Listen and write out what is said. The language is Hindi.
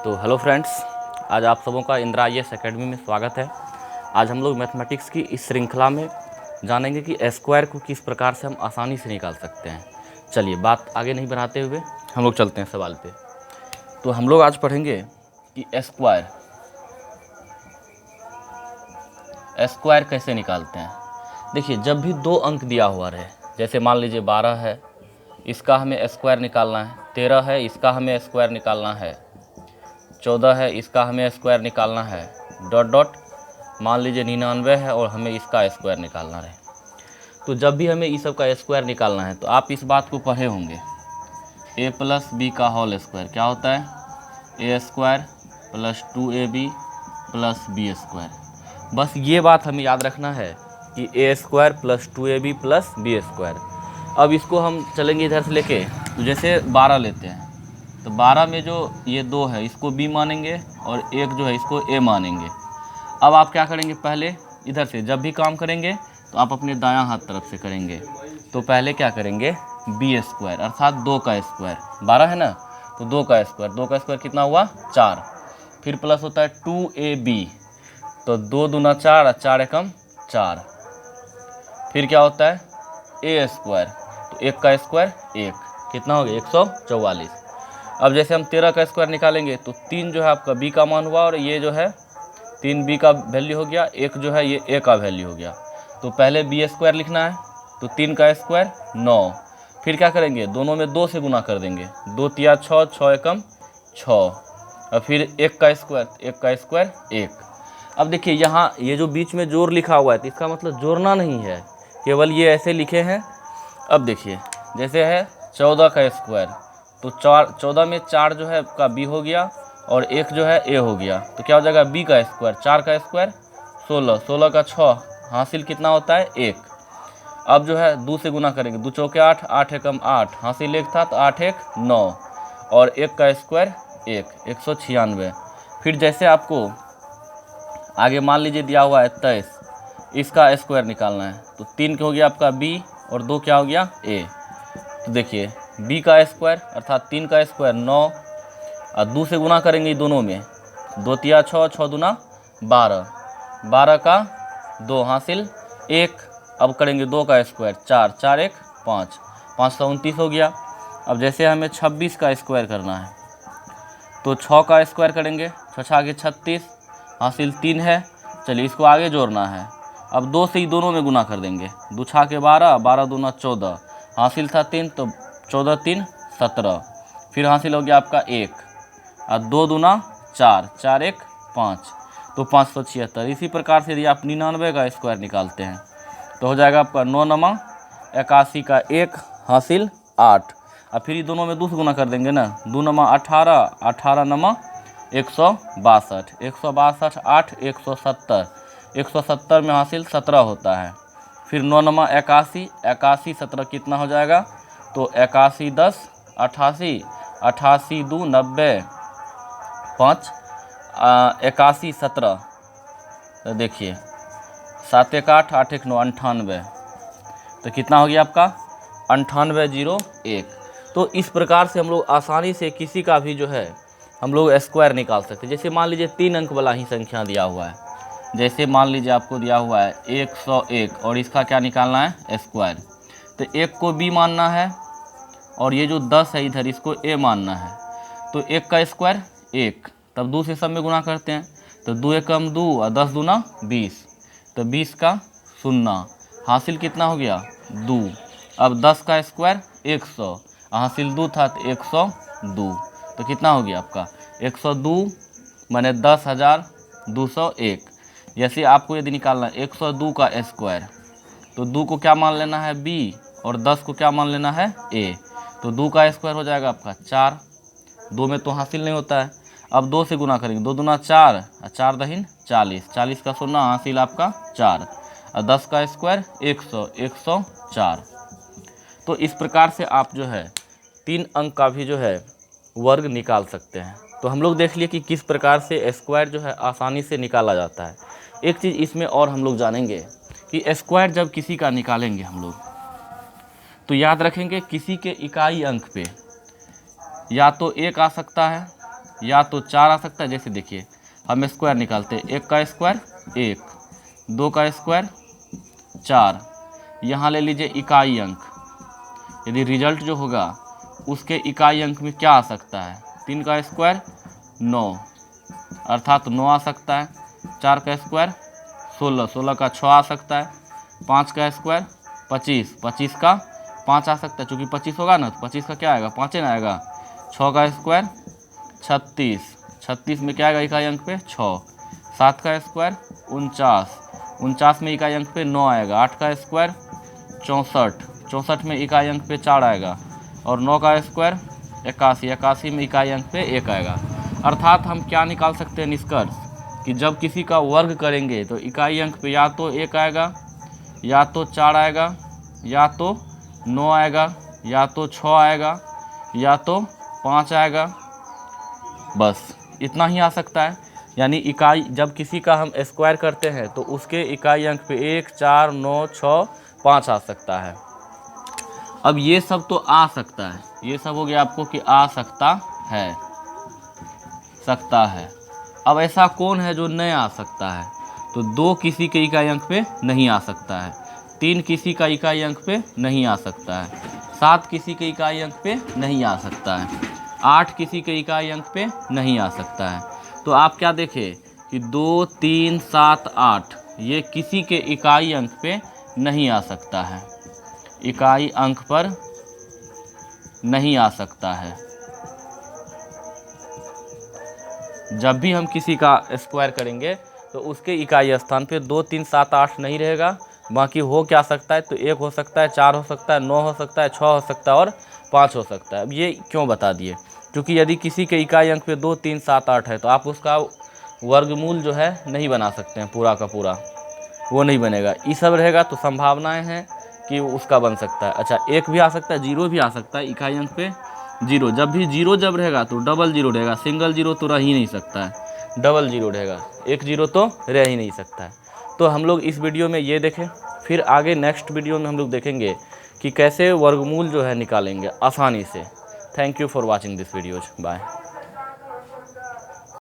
तो हेलो फ्रेंड्स, आज आप सबों का इंदिरा IAS एकेडमी में स्वागत है। आज हम लोग मैथमेटिक्स की इस श्रृंखला में जानेंगे कि स्क्वायर को किस प्रकार से हम आसानी से निकाल सकते हैं। चलिए बात आगे नहीं बढ़ाते हुए हम लोग चलते हैं सवाल पे। तो हम लोग आज पढ़ेंगे कि स्क्वायर कैसे निकालते हैं। देखिए, जब भी दो अंक दिया हुआ रहे, जैसे मान लीजिए 12 है, इसका हमें स्क्वायर निकालना है, 13 है, इसका हमें स्क्वायर निकालना है, 14 है, इसका हमें स्क्वायर निकालना है, डॉट डॉट मान लीजिए 99 है और हमें इसका स्क्वायर निकालना रहे। तो जब भी हमें इस सब का स्क्वायर निकालना है तो आप इस बात को पढ़े होंगे, a प्लस बी का होल स्क्वायर क्या होता है, a square plus 2ab plus b square. बस ये बात हमें याद रखना है कि a square plus 2ab plus b square. अब इसको हम चलेंगे इधर से लेके, तो जैसे 12 लेते हैं तो 12 में जो ये 2 है इसको b मानेंगे और एक जो है इसको a मानेंगे। अब आप क्या करेंगे, पहले इधर से जब भी काम करेंगे तो आप अपने दायां हाथ तरफ से करेंगे। तो पहले क्या करेंगे, बी स्क्वायर अर्थात 2 का स्क्वायर, 12 है ना, तो 2 का स्क्वायर, 2 का स्क्वायर कितना हुआ 4, फिर प्लस होता है 2ab, तो 2 दूना 4 और 4 एकम 4, फिर क्या होता है a स्क्वायर, तो 1 का स्क्वायर 1, कितना हो गया 144। अब जैसे हम 13 का स्क्वायर निकालेंगे तो 3 जो है आपका b का मान हुआ और ये जो है 3 b का वैल्यू हो गया, एक जो है ये a का वैल्यू हो गया। तो पहले b स्क्वायर लिखना है, तो 3 का स्क्वायर 9, फिर क्या करेंगे दोनों में 2 से गुना कर देंगे, 2 तिया 6, 6 एकम 6, और फिर 1 का स्क्वायर, 1 का स्क्वायर 1। अब देखिए यहाँ ये जो बीच में जोड़ लिखा हुआ है तो इसका मतलब जोड़ना नहीं है, केवल ये ऐसे लिखे हैं। अब देखिए जैसे है 14 का स्क्वायर, तो 14 में 4 जो है आपका b हो गया और 1 जो है a हो गया, तो क्या हो जाएगा b का स्क्वायर, 4 का स्क्वायर 16, 16 का 6, हासिल कितना होता है 1। अब जो है 2 से गुना करेंगे, 2 चौके 8, 8 एकम 8, हासिल 1 था तो 8 1 9, और 1 का स्क्वायर 1, 196। फिर जैसे आपको आगे मान लीजिए दिया हुआ है 23, इसका स्क्वायर निकालना है, तो 3 हो गया आपका b और 2 क्या हो गया a। तो देखिए b का स्क्वायर अर्थात 3 का स्क्वायर 9, और 2 से गुना करेंगे दोनों में, 2 तिया 6, 6 दूना 12, 12 का 2 हासिल 1। अब करेंगे 2 का स्क्वायर 4, 4 1 5, 529 हो गया। अब जैसे हमें 26 का स्क्वायर करना है तो 6 का स्क्वायर करेंगे, 6 आगे 36, हासिल 3 है। चलिए इसको आगे जोड़ना है, अब 2 से ही दोनों में गुना कर देंगे, 2 छा के 12, 12 दूना 14, हासिल था 3 तो 14 3 17, फिर हासिल हो गया आपका 1, और 2 दूना 4, 4 1 5, तो 576। इसी प्रकार से यदि आप 99 का स्क्वायर निकालते हैं तो हो जाएगा आपका 9 नमा 81 का 1 हासिल 8, और फिर ये दोनों में 2 से गुना कर देंगे ना, 2 नमा 18, 18 नमा 162, 162 8 170, 170 में हासिल 17 होता है, फिर 9 नमा 81, 81 17 कितना हो जाएगा, तो 81 10 88, 88 2 90, 5 81 17, तो देखिए 7 1 8, 8 1 9 98, तो कितना हो गया आपका 9801। तो इस प्रकार से हम लोग आसानी से किसी का भी जो है हम लोग स्क्वायर निकाल सकते हैं। जैसे मान लीजिए 3 अंक वाला ही संख्या दिया हुआ है, जैसे मान लीजिए आपको दिया हुआ है 101 और इसका क्या निकालना है स्क्वायर, तो 1 को b मानना है और ये जो 10 है इधर इसको a मानना है, तो 1 का स्क्वायर 1, तब 2 से सब में गुना करते हैं, तो 2 एकम 2 और 10 दूना 20, तो 20 का 0, हासिल कितना हो गया 2। अब 10 का स्क्वायर 100, हासिल 2 था तो 102, तो कितना हो गया आपका 102 माने 10,201। जैसे आपको यदि निकालना है 102 का स्क्वायर, तो 2 को क्या मान लेना है b और 10 को क्या मान लेना है a, तो 2 का स्क्वायर हो जाएगा आपका 4, 2 में तो हासिल नहीं होता है। अब 2 से गुना करेंगे, 2 दूना 4 और 4 दहीन 40, 40 का 0 हासिल आपका 4, और 10 का स्क्वायर 100, 104। तो इस प्रकार से आप जो है 3 अंक का भी जो है वर्ग निकाल सकते हैं। तो हम लोग देख लिए कि किस प्रकार से स्क्वायर जो है आसानी से निकाला जाता है। एक चीज़ इसमें और हम लोग जानेंगे कि स्क्वायर जब किसी का निकालेंगे हम लोग, तो याद रखेंगे किसी के इकाई अंक पे या तो 1 आ सकता है या तो 4 आ सकता है, जैसे देखिए हम स्क्वायर निकालते हैं, 1 का स्क्वायर 1, 2 का स्क्वायर 4, यहाँ ले लीजिए इकाई अंक, यदि रिजल्ट जो होगा उसके इकाई अंक में क्या आ सकता है, 3 का स्क्वायर 9 अर्थात 9 आ सकता है, 4 का स्क्वायर 16, 16 का 6 आ सकता है, 5 का स्क्वायर 25, 25 का 5 आ सकता है, चूँकि 25 होगा ना तो 25 का क्या आएगा, 5 ना आएगा, 6 का स्क्वायर 36, 36 में क्या आएगा इकाई अंक पे 6, 7 का स्क्वायर 49, 49 में इकाई अंक पे 9 आएगा, 8 का स्क्वायर 64, 64 में इकाई अंक पे 4 आएगा, और 9 का स्क्वायर 81, 81 में इकाई अंक पे 1 आएगा। अर्थात हम क्या निकाल सकते हैं निष्कर्ष कि जब किसी का वर्ग करेंगे तो इकाई अंक पे या तो 1 आएगा, या तो 4 आएगा, या तो 9 आएगा, या तो 6 आएगा, या तो 5 आएगा, बस इतना ही आ सकता है। यानी इकाई जब किसी का हम स्क्वायर करते हैं तो उसके इकाई अंक पे 1, 4, 9, 6, 5 आ सकता है। अब ये सब तो आ सकता है, ये सब हो गया आपको कि आ सकता है। अब ऐसा कौन है जो नहीं आ सकता है, तो 2 किसी के इकाई अंक पे नहीं आ सकता है, 3 किसी का इकाई अंक पे नहीं आ सकता है, 7 किसी के इकाई अंक पे नहीं आ सकता है, 8 किसी के इकाई अंक पे नहीं आ सकता है। तो आप क्या देखें कि 2, 3, 7, 8 ये किसी के इकाई अंक पे नहीं आ सकता है, इकाई अंक पर नहीं आ सकता है। जब भी हम किसी का स्क्वायर करेंगे तो उसके इकाई स्थान पे 2, 3, 7, 8 नहीं रहेगा, बाकी हो क्या सकता है, तो 1 हो सकता है, 4 हो सकता है, 9 हो सकता है, 6 हो सकता है और 5 हो सकता है। अब ये क्यों बता दिए, क्योंकि यदि किसी के इकाई अंक पे 2, 3, 7, 8 है तो आप उसका वर्गमूल जो है नहीं बना सकते हैं, पूरा का पूरा वो नहीं बनेगा। ये सब रहेगा तो संभावनाएं हैं कि उसका बन सकता है। अच्छा 1 भी आ सकता है, 0 भी आ सकता है, इकाई अंक पे 0, जब भी 0 जब रहेगा तो डबल 0 रहेगा, सिंगल 0 तो रह ही नहीं सकता है, डबल 0 रहेगा, 1 0 तो रह ही नहीं सकता है। तो हम लोग इस वीडियो में ये देखें, फिर आगे नेक्स्ट वीडियो में हम लोग देखेंगे कि कैसे वर्गमूल जो है निकालेंगे आसानी से। Thank you for watching this videos, bye.